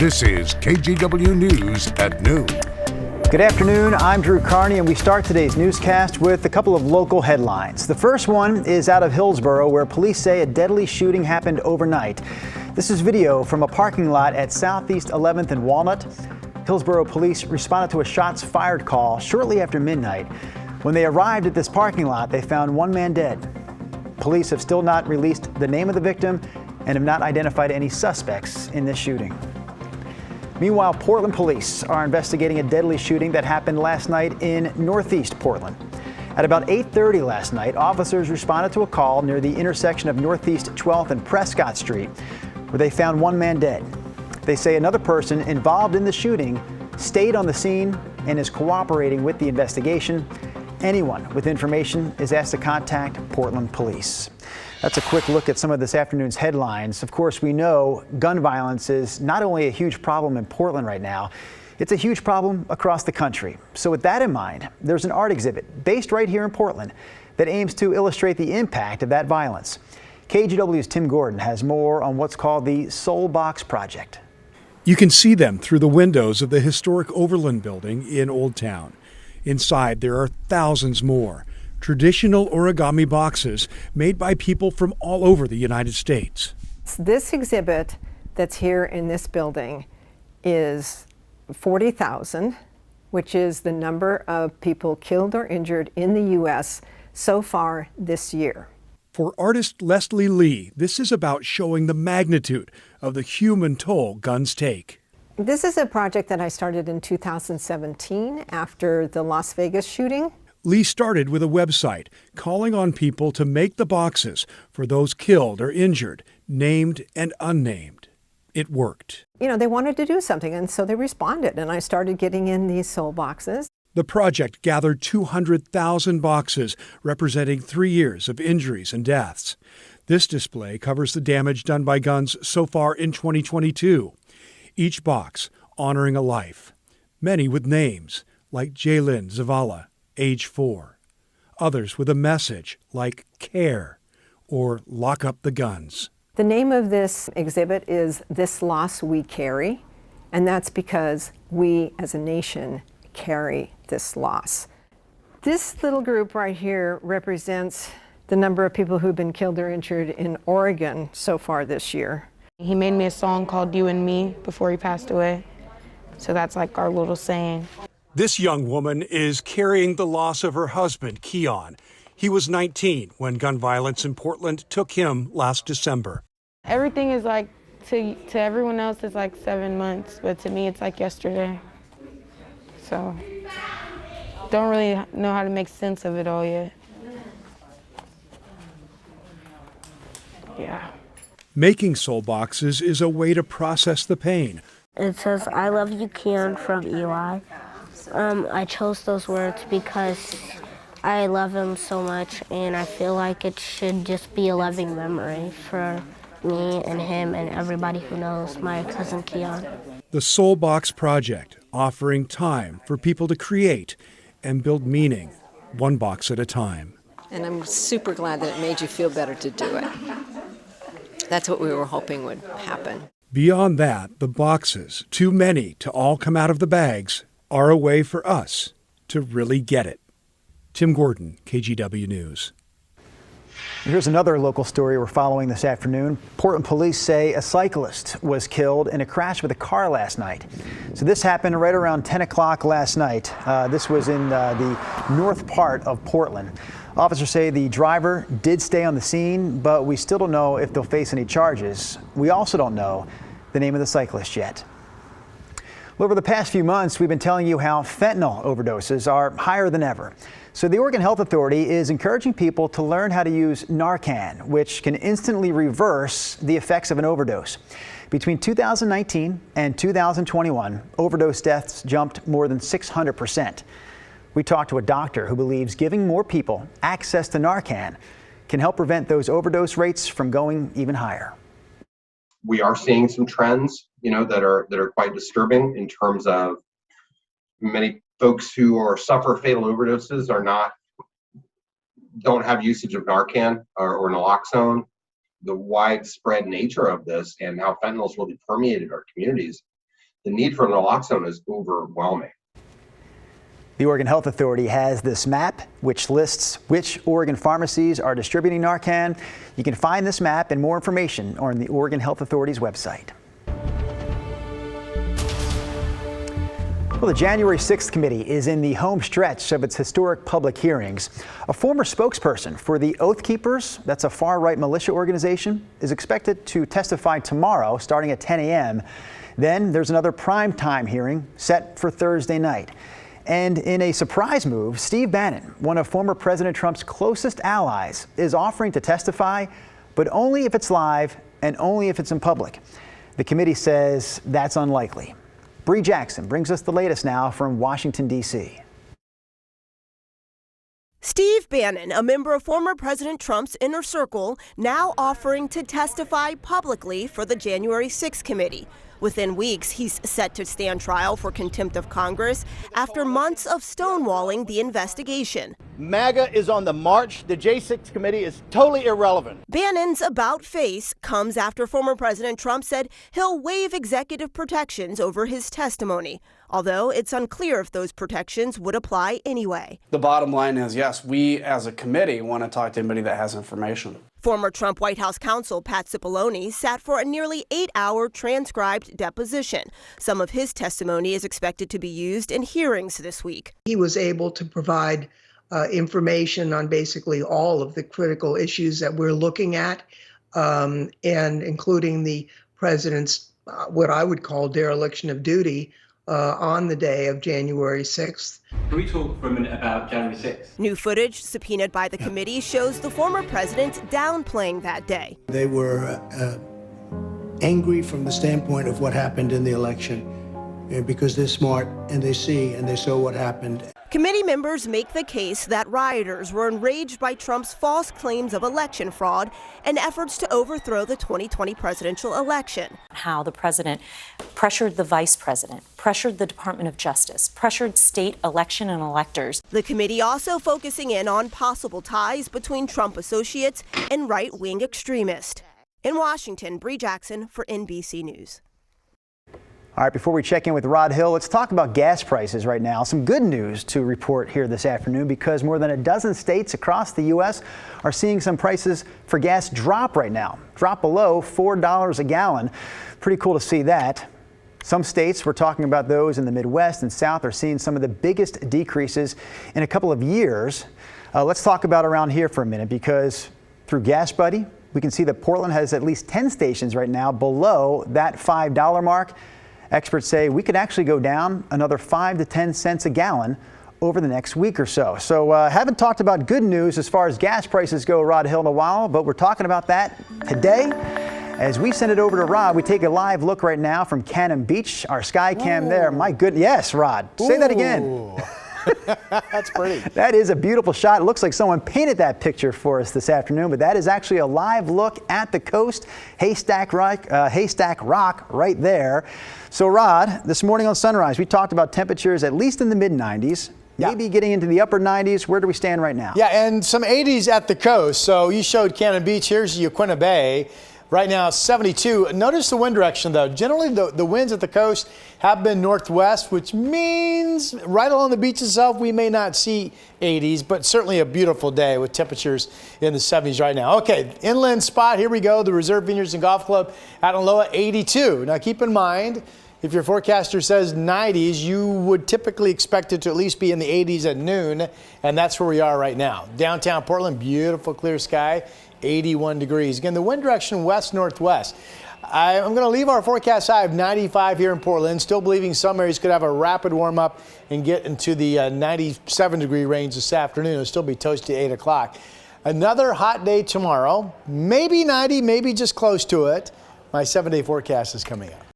This is KGW News at noon. Good afternoon, I'm Drew Carney, and we start today's newscast with a couple of local headlines. The first one is out of Hillsboro, where police say a deadly shooting happened overnight. This is video from a parking lot at Southeast 11th and Walnut. Hillsboro police responded to a shots fired call shortly after midnight. When they arrived at this parking lot, they found one man dead. Police have still not released the name of the victim and have not identified any suspects in this shooting. Meanwhile, Portland police are investigating a deadly shooting that happened last night in Northeast Portland. At about 8:30 last night, officers responded to a call near the intersection of Northeast 12th and Prescott Street, where they found one man dead. They say another person involved in the shooting stayed on the scene and is cooperating with the investigation. Anyone with information is asked to contact Portland police. That's a quick look at some of this afternoon's headlines. Of course, we know gun violence is not only a huge problem in Portland right now, it's a huge problem across the country. So with that in mind, there's an art exhibit based right here in Portland that aims to illustrate the impact of that violence. KGW's Tim Gordon has more on what's called the Soul Box Project. You can see them through the windows of the historic Overland building in Old Town. Inside, there are thousands more traditional origami boxes made by people from all over the United States. This exhibit that's here in this building is 40,000, which is the number of people killed or injured in the U.S. so far this year. For artist Leslie Lee, this is about showing the magnitude of the human toll guns take. This is a project that I started in 2017 after the Las Vegas shooting. Lee started with a website calling on people to make the boxes for those killed or injured, named and unnamed. It worked. You know, they wanted to do something, and so they responded, and I started getting in these soul boxes. The project gathered 200,000 boxes representing 3 years of injuries and deaths. This display covers the damage done by guns so far in 2022. Each box honoring a life, many with names like Jaylyn Zavala, age 4. Others with a message like care or lock up the guns. The name of this exhibit is This Loss We Carry, and that's because we as a nation carry this loss. This little group right here represents the number of people who've been killed or injured in Oregon so far this year. He made me a song called You and Me before he passed away. So that's like our little saying. This young woman is carrying the loss of her husband, Keon. He was 19 when gun violence in Portland took him last December. Everything is like, to everyone else, it's like 7 months, but to me, it's like yesterday. So, don't really know how to make sense of it all yet. Yeah. Making soul boxes is a way to process the pain. It says, I love you, Keon, from Eli. I chose those words because I love him so much, and I feel like it should just be a loving memory for me and him and everybody who knows my cousin Keon. The Soul Box Project, offering time for people to create and build meaning, one box at a time. And I'm super glad that it made you feel better to do it. That's what we were hoping would happen. Beyond that, the boxes, too many to all come out of the bags, are a way for us to really get it. Tim Gordon, KGW News. Here's another local story we're following this afternoon. Portland police say a cyclist was killed in a crash with a car last night. So this happened right around 10 o'clock last night. This was in the north part of Portland. Officers say the driver did stay on the scene, but we still don't know if they'll face any charges. We also don't know the name of the cyclist yet. Well, over the past few months, we've been telling you how fentanyl overdoses are higher than ever. So the Oregon Health Authority is encouraging people to learn how to use Narcan, which can instantly reverse the effects of an overdose. Between 2019 and 2021, overdose deaths jumped more than 600%. We talked to a doctor who believes giving more people access to Narcan can help prevent those overdose rates from going even higher. We are seeing some trends, that are quite disturbing in terms of many folks who suffer fatal overdoses don't have usage of Narcan or naloxone. The widespread nature of this and how fentanyl's really permeated our communities the need for naloxone is overwhelming. The Oregon Health Authority has this map which lists which Oregon pharmacies are distributing Narcan. You can find this map and more information on the Oregon Health Authority's website. Well, the January 6th committee is in the home stretch of its historic public hearings. A former spokesperson for the Oath Keepers, that's a far-right militia organization, is expected to testify tomorrow starting at 10 a.m. Then there's another primetime hearing set for Thursday night. And in a surprise move, Steve Bannon, one of former President Trump's closest allies, is offering to testify, but only if it's live and only if it's in public. The committee says that's unlikely. Bree Jackson brings us the latest now from Washington, D.C. Steve Bannon, a member of former President Trump's inner circle, now offering to testify publicly for the January 6th committee. Within weeks, he's set to stand trial for contempt of Congress after months of stonewalling the investigation. MAGA is on the march. The J6 committee is totally irrelevant. Bannon's about face comes after former President Trump said he'll waive executive protections over his testimony, although it's unclear if those protections would apply anyway. The bottom line is, yes, we as a committee want to talk to anybody that has information. Former Trump White House counsel Pat Cipollone sat for a nearly 8-hour transcribed deposition. Some of his testimony is expected to be used in hearings this week. He was able to provide information on basically all of the critical issues that we're looking at, and including the president's what I would call dereliction of duty on the day of January 6th. Can we talk for a minute about January 6th? New footage subpoenaed by the committee shows the former president downplaying that day. They were angry from the standpoint of what happened in the election because they're smart and they see and they saw what happened. Committee members make the case that rioters were enraged by Trump's false claims of election fraud and efforts to overthrow the 2020 presidential election. How the president pressured the vice president, pressured the Department of Justice, pressured state election and electors. The committee also focusing in on possible ties between Trump associates and right-wing extremists. In Washington, Bree Jackson for NBC News. All right, before we check in with Rod Hill, let's talk about gas prices right now. Some good news to report here this afternoon because more than a dozen states across the U.S. are seeing some prices for gas drop right now, drop below $4 a gallon. Pretty cool to see that. Some states, we're talking about those in the Midwest and South, are seeing some of the biggest decreases in a couple of years. Let's talk about around here for a minute because through Gas Buddy, we can see that Portland has at least 10 stations right now below that $5 mark. Experts say we could actually go down another 5 to 10 cents a gallon over the next week or so. So haven't talked about good news as far as gas prices go, Rod Hill, in a while, but we're talking about that today. As we send it over to Rod, we take a live look right now from Cannon Beach, our sky cam there. My goodness. Yes, Rod. Say that again. That's pretty. That is a beautiful shot. It looks like someone painted that picture for us this afternoon, but that is actually a live look at the coast. Haystack Rock right there. So, Rod, this morning on Sunrise, we talked about temperatures at least in the mid-90s. Maybe getting into the upper 90s. Where do we stand right now? Yeah, and some 80s at the coast. So you showed Cannon Beach. Here's Yaquina Bay. Right now, it's 72. Notice the wind direction, though. Generally, the winds at the coast have been northwest, which means right along the beach itself, we may not see 80s, but certainly a beautiful day with temperatures in the 70s right now. Okay, inland spot, here we go. The Reserve Vineyards and Golf Club at Aloha, 82. Now, keep in mind, if your forecaster says 90s, you would typically expect it to at least be in the 80s at noon, and that's where we are right now. Downtown Portland, beautiful clear sky, 81 degrees. Again, the wind direction west-northwest. I'm going to leave our forecast high of 95 here in Portland, still believing some areas could have a rapid warm-up and get into the 97-degree range this afternoon. It'll still be toasty at 8 o'clock. Another hot day tomorrow, maybe 90, maybe just close to it. My 7-day forecast is coming up.